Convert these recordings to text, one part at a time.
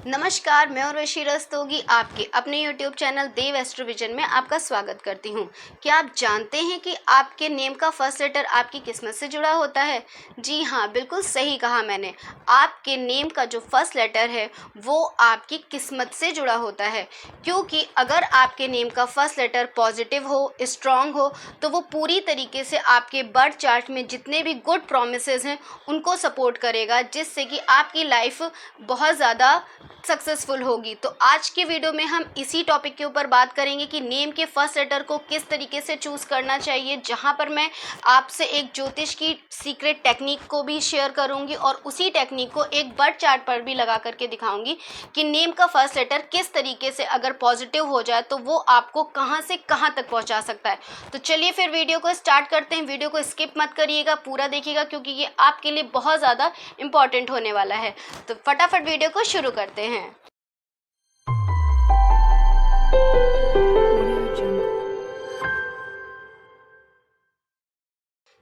नमस्कार, मैं उर्वशी रस्तोगी आपके अपने YouTube चैनल देव एस्ट्रोविजन में आपका स्वागत करती हूँ। क्या आप जानते हैं कि आपके नेम का फर्स्ट लेटर आपकी किस्मत से जुड़ा होता है? जी हाँ, बिल्कुल सही कहा मैंने। आपके नेम का जो फर्स्ट लेटर है वो आपकी किस्मत से जुड़ा होता है, क्योंकि अगर आपके नेम का फर्स्ट लेटर पॉजिटिव हो, स्ट्रॉन्ग हो, तो वो पूरी तरीके से आपके बर्थ चार्ट में जितने भी गुड प्रोमिसेस हैं उनको सपोर्ट करेगा, जिससे कि आपकी लाइफ बहुत ज़्यादा सक्सेसफुल होगी। तो आज के वीडियो में हम इसी टॉपिक के ऊपर बात करेंगे कि नेम के फर्स्ट लेटर को किस तरीके से चूज़ करना चाहिए, जहां पर मैं आपसे एक ज्योतिष की सीक्रेट टेक्निक को भी शेयर करूंगी और उसी टेक्निक को एक बर्थ चार्ट पर भी लगा करके दिखाऊंगी कि नेम का फर्स्ट लेटर किस तरीके से अगर पॉजिटिव हो जाए तो वो आपको कहां से कहां तक पहुंचा सकता है। तो चलिए फिर वीडियो को स्टार्ट करते हैं। वीडियो को स्किप मत करिएगा, पूरा देखिएगा, क्योंकि ये आपके लिए बहुत ज़्यादा इंपॉर्टेंट होने वाला है। तो फटाफट वीडियो को शुरू करते हैं।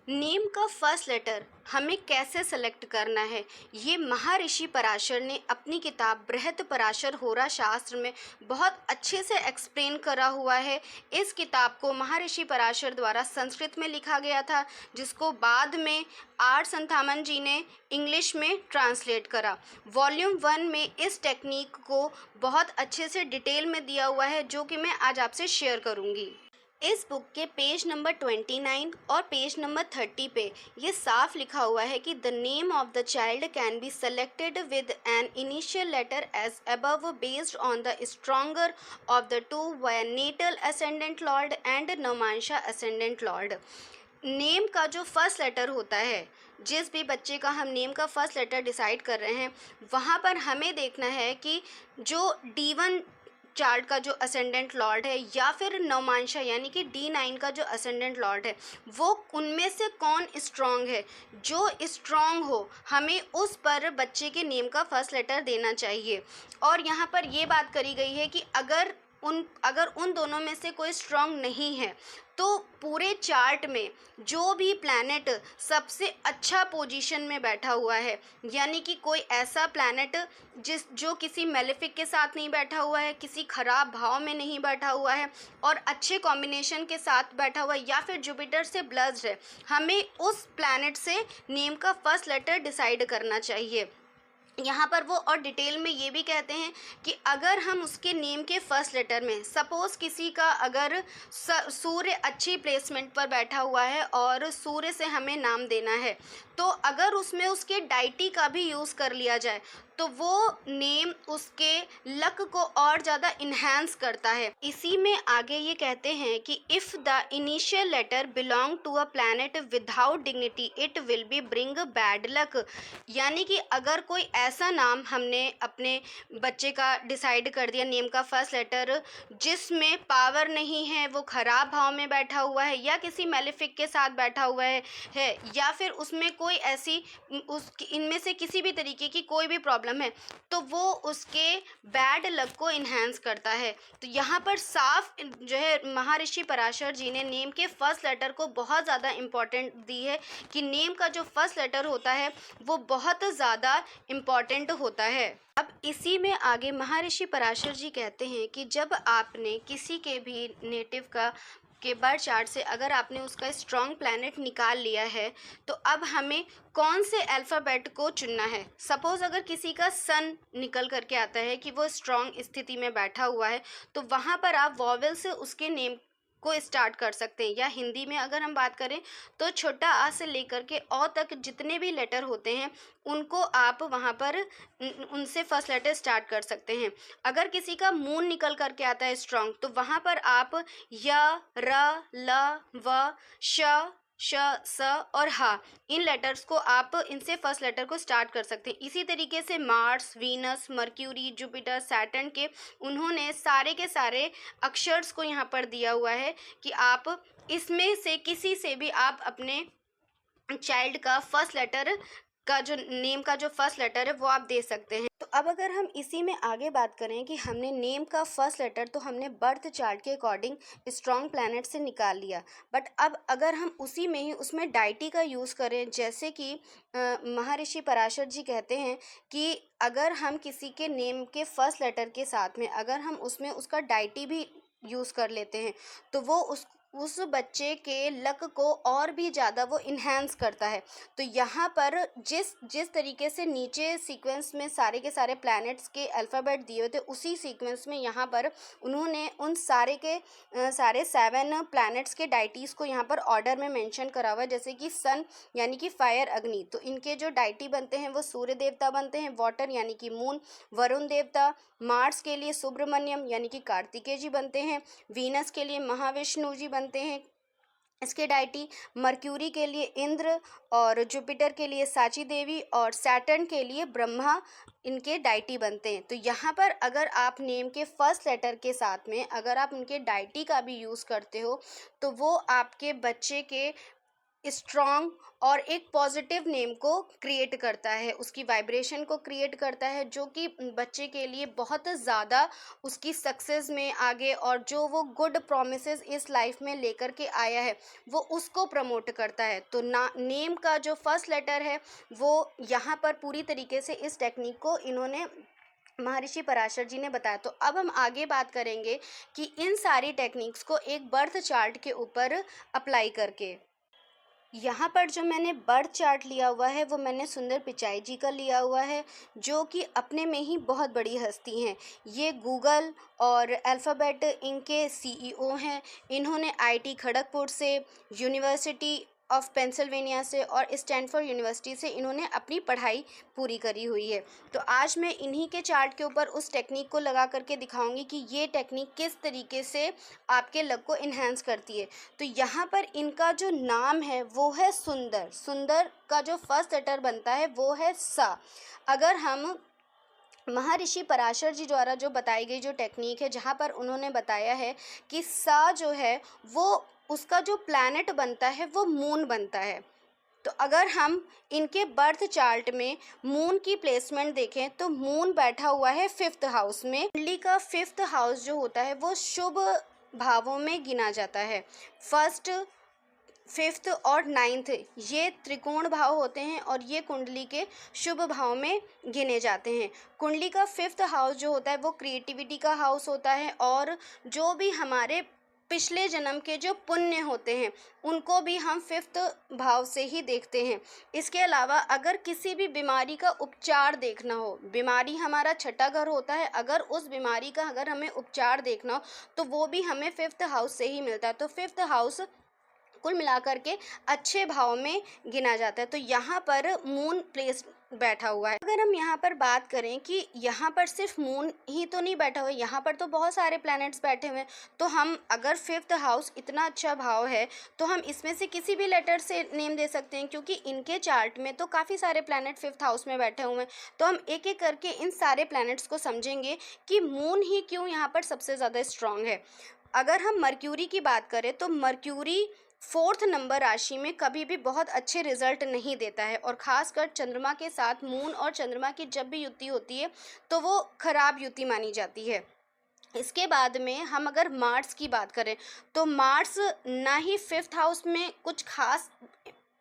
नेम का फर्स्ट लेटर हमें कैसे सेलेक्ट करना है, ये महर्षि पराशर ने अपनी किताब बृहत पराशर होरा शास्त्र में बहुत अच्छे से एक्सप्लेन करा हुआ है। इस किताब को महर्षि पराशर द्वारा संस्कृत में लिखा गया था, जिसको बाद में आर संथामन जी ने इंग्लिश में ट्रांसलेट करा। वॉल्यूम 1 में इस टेक्निक को बहुत अच्छे से डिटेल में दिया हुआ है, जो कि मैं आज आपसे शेयर करूँगी। इस बुक के पेज नंबर 29 और पेज नंबर 30 पे ये साफ लिखा हुआ है कि the name of the child can be selected with an initial letter as above based on the stronger of the two via natal ascendant lord and Navamsha ascendant lord. Name का जो first letter होता है, जिस भी बच्चे का हम name का फर्स्ट लेटर डिसाइड कर रहे हैं, वहाँ पर हमें देखना है कि जो D1 चार्ट का जो असेंडेंट लॉर्ड है या फिर नवमांशा यानी कि D9 का जो असेंडेंट लॉर्ड है, वो उनमें से कौन स्ट्रॉन्ग है। जो स्ट्रॉन्ग हो हमें उस पर बच्चे के नेम का फर्स्ट लेटर देना चाहिए। और यहाँ पर ये बात करी गई है कि अगर उन दोनों में से कोई स्ट्रॉन्ग नहीं है तो पूरे चार्ट में जो भी प्लैनेट सबसे अच्छा पोजीशन में बैठा हुआ है, यानी कि कोई ऐसा प्लैनेट जो किसी मेलेफिक के साथ नहीं बैठा हुआ है, किसी खराब भाव में नहीं बैठा हुआ है और अच्छे कॉम्बिनेशन के साथ बैठा हुआ है, या फिर जुपिटर से ब्लेस्ड है, हमें उस प्लैनेट से नेम का फर्स्ट लेटर डिसाइड करना चाहिए। यहाँ पर वो और डिटेल में ये भी कहते हैं कि अगर हम उसके नेम के फर्स्ट लेटर में सपोज़ किसी का अगर सूर्य अच्छी प्लेसमेंट पर बैठा हुआ है और सूर्य से हमें नाम देना है, तो अगर उसमें उसके डाइटी का भी यूज़ कर लिया जाए तो वो नेम उसके लक को और ज़्यादा इन्हेंस करता है। इसी में आगे ये कहते हैं कि if the initial letter belong to a planet without dignity it will be bring bad luck. यानी कि अगर कोई ऐसा नाम हमने अपने बच्चे का डिसाइड कर दिया, नेम का फर्स्ट लेटर, जिसमें पावर नहीं है, वो खराब भाव में बैठा हुआ है या किसी मेलेफिक के साथ बैठा हुआ है या फिर उसमें कोई ऐसी इनमें से किसी भी तरीके की कोई भी प्रॉब्लम है, तो वो उसके बैड लक को इन्हेंस करता है। तो यहाँ पर साफ जो है महर्षि पराशर जी ने नेम के फर्स्ट लेटर को बहुत ज़्यादा इम्पोर्टेंट दी है कि नेम का जो फर्स्ट लेटर होता है वो बहुत ज़्यादा इम्पॉर्टेंट होता है। अब इसी में आगे महर्षि पराशर जी कहते हैं कि जब आपने किसी के भी नेटिव के बर्थ चार्ट से अगर आपने उसका स्ट्रॉन्ग प्लैनेट निकाल लिया है, तो अब हमें कौन से अल्फ़ाबेट को चुनना है। सपोज़ अगर किसी का सन निकल करके आता है कि वो स्ट्रॉन्ग स्थिति में बैठा हुआ है, तो वहाँ पर आप वॉवेल से उसके नेम को स्टार्ट कर सकते हैं। या हिंदी में अगर हम बात करें तो छोटा आ से लेकर के औ तक जितने भी लेटर होते हैं उनको आप वहाँ पर उनसे फर्स्ट लेटर स्टार्ट कर सकते हैं। अगर किसी का मून निकल करके आता है स्ट्रॉन्ग, तो वहाँ पर आप य, र, ल, व, श, श, स और हा, इन लेटर्स को आप इनसे फर्स्ट लेटर को स्टार्ट कर सकते हैं। इसी तरीके से Mars, Venus, mercury, Jupiter, Saturn के उन्होंने सारे के सारे अक्षर्स को यहाँ पर दिया हुआ है कि आप इसमें से किसी से भी आप अपने चाइल्ड का फर्स्ट लेटर का जो नेम का जो फर्स्ट लेटर है वो आप दे सकते हैं। तो अब अगर हम इसी में आगे बात करें कि हमने नेम का फर्स्ट लेटर तो हमने बर्थ चार्ट के अकॉर्डिंग स्ट्रॉन्ग प्लैनेट से निकाल लिया, बट अब अगर हम उसी में ही उसमें डाइटी का यूज़ करें, जैसे कि महर्षि पराशर जी कहते हैं कि अगर हम किसी के नेम के फर्स्ट लेटर के साथ में अगर हम उसमें उसका डाइटी भी यूज़ कर लेते हैं तो वो उस बच्चे के लक को और भी ज़्यादा वो इन्हेंस करता है। तो यहाँ पर जिस जिस तरीके से नीचे सीक्वेंस में सारे के सारे प्लैनेट्स के अल्फ़ाबेट दिए हुए थे, उसी सीक्वेंस में यहाँ पर उन्होंने उन सारे के सारे 7 प्लैनेट्स के डाइटीज़ को यहाँ पर ऑर्डर में मेंशन करा हुआ है। जैसे कि सन यानी कि फायर अग्नि, तो इनके जो डाइटी बनते हैं वो सूर्य देवता बनते हैं। वाटर यानी कि मून, वरुण देवता। मार्स के लिए सुब्रमण्यम यानी कि कार्तिकेय जी बनते हैं। वीनस के लिए महाविष्णु जी बनते हैं इसके डाइटी। मर्क्यूरी के लिए इंद्र, और जुपिटर के लिए साची देवी, और सैटर्न के लिए ब्रह्मा इनके डाइटी बनते हैं। तो यहाँ पर अगर आप नेम के फर्स्ट लेटर के साथ में अगर आप उनके डाइटी का भी यूज़ करते हो तो वो आपके बच्चे के स्ट्रॉन्ग और एक पॉजिटिव नेम को क्रिएट करता है, उसकी वाइब्रेशन को क्रिएट करता है, जो कि बच्चे के लिए बहुत ज़्यादा उसकी सक्सेस में आगे और जो वो गुड प्रॉमिसेस इस लाइफ में लेकर के आया है वो उसको प्रमोट करता है। तो ना नेम का जो फर्स्ट लेटर है वो यहाँ पर पूरी तरीके से इस टेक्निक को इन्होंने महर्षि पराशर जी ने बताया। तो अब हम आगे बात करेंगे कि इन सारी टेक्निक्स को एक बर्थ चार्ट के ऊपर अप्लाई करके। यहाँ पर जो मैंने बर्थ चार्ट लिया हुआ है वो मैंने सुंदर पिचाई जी का लिया हुआ है, जो कि अपने में ही बहुत बड़ी हस्ती हैं। ये गूगल और अल्फ़ाबेट इनके सीईओ हैं। इन्होंने आईटी खड़गपुर से, यूनिवर्सिटी ऑफ पेंसिल्वेनिया से और स्टैनफोर्ड यूनिवर्सिटी से इन्होंने अपनी पढ़ाई पूरी करी हुई है। तो आज मैं इन्हीं के चार्ट के ऊपर उस टेक्निक को लगा करके दिखाऊंगी कि ये टेक्निक किस तरीके से आपके लक को इन्हेंस करती है। तो यहाँ पर इनका जो नाम है वो है सुंदर। सुंदर का जो फर्स्ट लेटर बनता है वो है सा। अगर हम महर्षि पराशर जी द्वारा जो बताई गई जो टेक्निक है, जहाँ पर उन्होंने बताया है कि सा जो है वो उसका जो प्लैनेट बनता है वो मून बनता है। तो अगर हम इनके बर्थ चार्ट में मून की प्लेसमेंट देखें तो मून बैठा हुआ है 5th हाउस में। कुंडली का 5th हाउस जो होता है वो शुभ भावों में गिना जाता है। फर्स्ट, 5th और 9th ये त्रिकोण भाव होते हैं और ये कुंडली के शुभ भाव में गिने जाते हैं। कुंडली का 5th हाउस जो होता है वो क्रिएटिविटी का हाउस होता है, और जो भी हमारे पिछले जन्म के जो पुण्य होते हैं उनको भी हम 5th भाव से ही देखते हैं। इसके अलावा अगर किसी भी बीमारी का उपचार देखना हो, बीमारी हमारा छठा घर होता है, अगर उस बीमारी का अगर हमें उपचार देखना हो तो वो भी हमें 5th हाउस से ही मिलता है। तो 5th हाउस कुल मिलाकर के अच्छे भाव में गिना जाता है। तो यहाँ पर मून प्लेस बैठा हुआ है। अगर हम यहाँ पर बात करें कि यहाँ पर सिर्फ मून ही तो नहीं बैठा हुआ है, यहाँ पर तो बहुत सारे प्लैनेट्स बैठे हुए हैं। तो हम अगर 5th हाउस इतना अच्छा भाव है तो हम इसमें से किसी भी लेटर से नेम दे सकते हैं, क्योंकि इनके चार्ट में तो काफ़ी सारे प्लैनेट 5th हाउस में बैठे हुए हैं। तो हम एक एक करके इन सारे प्लैनेट्स को समझेंगे कि मून ही क्यों यहाँ पर सबसे ज़्यादा स्ट्रांग है। अगर हम मर्क्यूरी की बात करें तो मर्क्यूरी 4th नंबर राशि में कभी भी बहुत अच्छे रिजल्ट नहीं देता है, और ख़ासकर चंद्रमा के साथ मून और चंद्रमा की जब भी युति होती है तो वो खराब युति मानी जाती है। इसके बाद में हम अगर मार्स की बात करें तो मार्स ना ही 5th हाउस में कुछ खास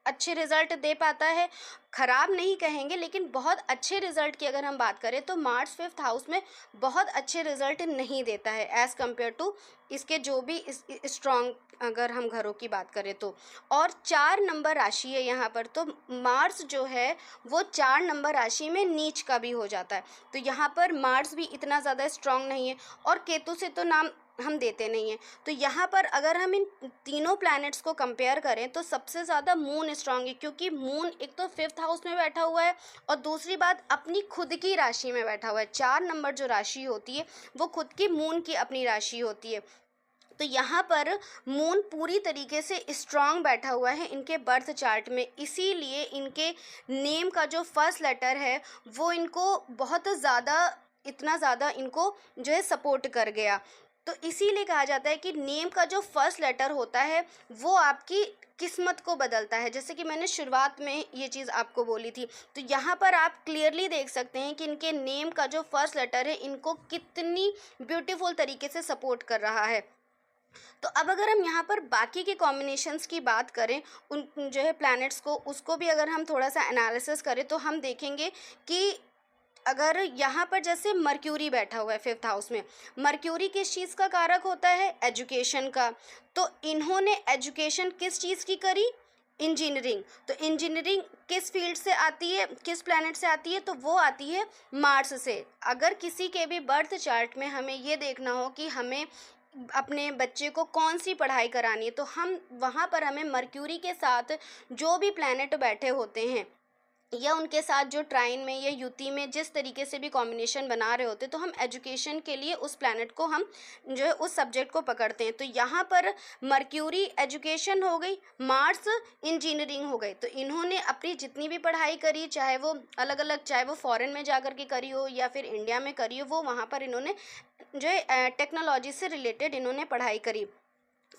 अच्छे रिजल्ट दे पाता है, खराब नहीं कहेंगे लेकिन बहुत अच्छे रिजल्ट की अगर हम बात करें तो मार्स 5th हाउस में बहुत अच्छे रिजल्ट नहीं देता है एज़ कम्पेयर टू इसके जो भी स्ट्रॉन्ग अगर हम घरों की बात करें तो। और 4 नंबर राशि है यहाँ पर, तो मार्स जो है वो 4 नंबर राशि में नीच का भी हो जाता है। तो यहाँ पर मार्स भी इतना ज़्यादा स्ट्रॉन्ग नहीं है, और केतु से तो नाम हम देते नहीं हैं। तो यहाँ पर अगर हम इन तीनों प्लैनेट्स को कंपेयर करें तो सबसे ज़्यादा मून स्ट्रांग है, क्योंकि मून एक तो 5th हाउस में बैठा हुआ है और दूसरी बात अपनी खुद की राशि में बैठा हुआ है। 4 नंबर जो राशि होती है वो खुद की मून की अपनी राशि होती है। तो यहाँ पर मून पूरी तरीके से स्ट्रांग बैठा हुआ है इनके बर्थ चार्ट में, इसीलिए इनके नेम का जो फर्स्ट लेटर है वो इनको बहुत ज़्यादा इतना ज़्यादा इनको जो है सपोर्ट कर गया। तो इसीलिए कहा जाता है कि नेम का जो फर्स्ट लेटर होता है वो आपकी किस्मत को बदलता है। जैसे कि मैंने शुरुआत में ये चीज़ आपको बोली थी, तो यहाँ पर आप क्लियरली देख सकते हैं कि इनके नेम का जो फर्स्ट लेटर है इनको कितनी ब्यूटीफुल तरीके से सपोर्ट कर रहा है। तो अब अगर हम यहाँ पर बाकी के कॉम्बिनेशंस की बात करें, उन जो है प्लैनेट्स को, उसको भी अगर हम थोड़ा सा एनालिसिस करें तो हम देखेंगे कि अगर यहाँ पर जैसे मर्क्यूरी बैठा हुआ है 5th हाउस में, मर्क्यूरी किस चीज़ का कारक होता है? एजुकेशन का। तो इन्होंने एजुकेशन किस चीज़ की करी? इंजीनियरिंग। तो इंजीनियरिंग किस फील्ड से आती है, किस प्लैनेट से आती है? तो वो आती है मार्स से। अगर किसी के भी बर्थ चार्ट में हमें ये देखना हो कि हमें अपने बच्चे को कौन सी पढ़ाई करानी है, तो हम वहाँ पर हमें मर्क्यूरी के साथ जो भी प्लैनेट बैठे होते हैं या उनके साथ जो ट्राइन में या युति में जिस तरीके से भी कॉम्बिनेशन बना रहे होते, तो हम एजुकेशन के लिए उस प्लैनेट को हम जो है उस सब्जेक्ट को पकड़ते हैं। तो यहाँ पर मर्क्यूरी एजुकेशन हो गई, मार्स इंजीनियरिंग हो गई। तो इन्होंने अपनी जितनी भी पढ़ाई करी, चाहे वो अलग अलग, चाहे वो फॉरेन में जा कर के करी हो या फिर इंडिया में करी हो, वो वहाँ पर इन्होंने जो है टेक्नोलॉजी से रिलेटेड इन्होंने पढ़ाई करी।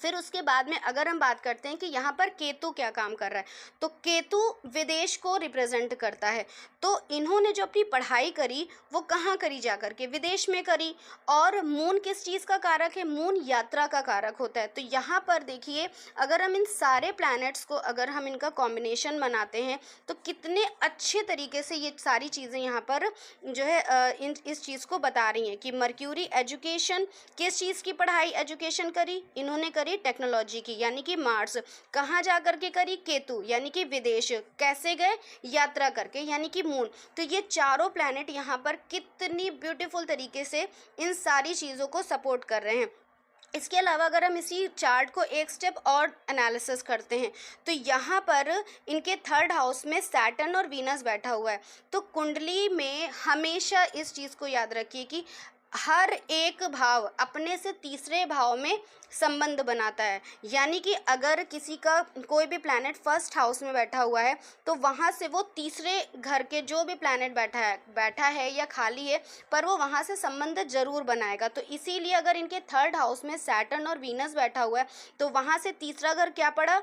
फिर उसके बाद में अगर हम बात करते हैं कि यहाँ पर केतु क्या काम कर रहा है, तो केतु विदेश को रिप्रेजेंट करता है। तो इन्होंने जो अपनी पढ़ाई करी वो कहाँ करी? जा कर के विदेश में करी। और मून किस चीज़ का कारक है? मून यात्रा का कारक होता है। तो यहाँ पर देखिए, अगर हम इन सारे प्लैनेट्स को अगर हम इनका कॉम्बिनेशन बनाते हैं तो कितने अच्छे तरीके से ये सारी चीज़ें यहाँ पर जो है इस चीज़ को बता रही हैं कि मर्क्यूरी एजुकेशन, किस चीज़ की पढ़ाई एजुकेशन करी? इन्होंने करी टेक्नोलॉजी की, यानी कि मार्स। कहाँ जा करके करी? केतु, यानी कि विदेश। कैसे गए? यात्रा करके, यानी कि मून। तो ये चारों प्लैनेट यहाँ पर कितनी ब्यूटीफुल तरीके से इन सारी चीज़ों को सपोर्ट कर रहे हैं। इसके अलावा अगर हम इसी चार्ट को एक स्टेप और एनालिसिस करते हैं तो यहाँ पर इनके 3rd हाउस में सैटर्न और वीनस बैठा हुआ है। तो कुंडली में हमेशा इस चीज़ को याद रखिए कि हर एक भाव अपने से तीसरे भाव में संबंध बनाता है। यानी कि अगर किसी का कोई भी प्लैनेट 1st हाउस में बैठा हुआ है तो वहाँ से वो तीसरे घर के जो भी प्लैनेट बैठा है या खाली है, पर वो वहाँ से संबंध जरूर बनाएगा। तो इसीलिए अगर इनके 3rd हाउस में सैटर्न और वीनस बैठा हुआ है तो वहाँ से तीसरा घर क्या पड़ा?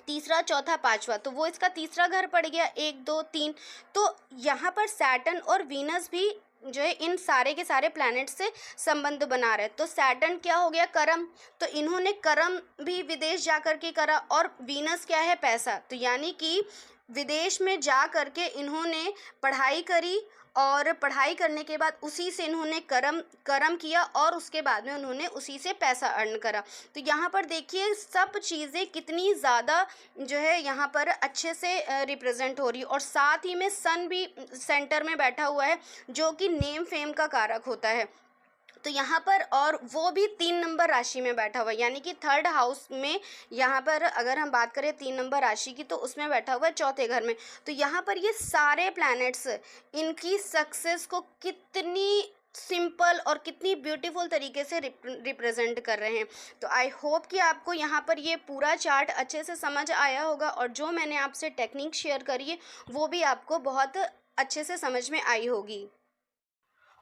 तीसरा, चौथा, पांचवा, तो वो इसका तीसरा घर पड़ गया, 1 2 3। तो यहाँ पर सैटर्न और वीनस भी जो है इन सारे के सारे प्लैनेट से संबंध बना रहे। तो सैटर्न क्या हो गया? कर्म। तो इन्होंने कर्म भी विदेश जा कर के करा। और वीनस क्या है? पैसा। तो यानी कि विदेश में जा कर के इन्होंने पढ़ाई करी और पढ़ाई करने के बाद उसी से इन्होंने कर्म किया और उसके बाद में उन्होंने उसी से पैसा अर्न करा। तो यहाँ पर देखिए सब चीज़ें कितनी ज़्यादा जो है यहाँ पर अच्छे से रिप्रेजेंट हो रही है। और साथ ही में सन भी सेंटर में बैठा हुआ है जो कि नेम फेम का कारक होता है। तो यहाँ पर और वो भी 3 नंबर राशि में बैठा हुआ है, यानी कि 3rd हाउस में यहाँ पर अगर हम बात करें 3 नंबर राशि की तो उसमें बैठा हुआ है 4थे घर में। तो यहाँ पर ये सारे प्लैनेट्स इनकी सक्सेस को कितनी सिंपल और कितनी ब्यूटीफुल तरीके से रिप्रेजेंट कर रहे हैं। तो आई होप कि आपको यहाँ पर ये पूरा चार्ट अच्छे से समझ आया होगा और जो मैंने आपसे टेक्निक शेयर करी है वो भी आपको बहुत अच्छे से समझ में आई होगी।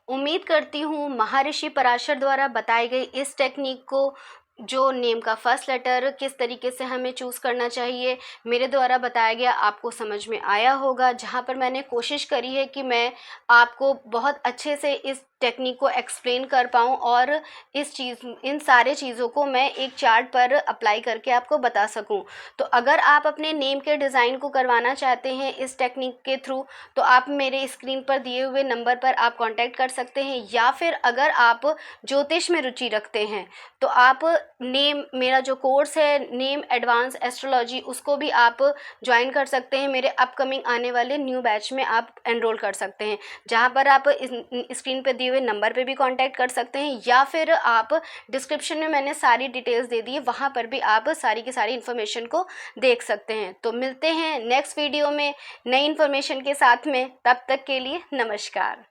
उम्मीद करती हूँ महर्षि पराशर द्वारा बताई गई इस टेक्निक को, जो नेम का फर्स्ट लेटर किस तरीके से हमें चूज़ करना चाहिए, मेरे द्वारा बताया गया आपको समझ में आया होगा। जहाँ पर मैंने कोशिश करी है कि मैं आपको बहुत अच्छे से इस टेक्निक को एक्सप्लेन कर पाऊँ और इन सारे चीज़ों को मैं एक चार्ट पर अप्लाई करके आपको बता सकूं। तो अगर आप अपने नेम के डिज़ाइन को करवाना चाहते हैं इस टेक्निक के थ्रू तो आप मेरे स्क्रीन पर दिए हुए नंबर पर आप कांटेक्ट कर सकते हैं, या फिर अगर आप ज्योतिष में रुचि रखते हैं तो आप नेम, मेरा जो कोर्स है नेम एडवांस एस्ट्रोलॉजी, उसको भी आप ज्वाइन कर सकते हैं। मेरे अपकमिंग आने वाले न्यू बैच में आप एनरोल कर सकते हैं, जहाँ पर आप स्क्रीन पर दिए हुए नंबर पे भी कांटेक्ट कर सकते हैं, या फिर आप डिस्क्रिप्शन में मैंने सारी डिटेल्स दे दी है, वहाँ पर भी आप सारी की सारी इन्फॉर्मेशन को देख सकते हैं। तो मिलते हैं नेक्स्ट वीडियो में नई इन्फॉर्मेशन के साथ में, तब तक के लिए नमस्कार।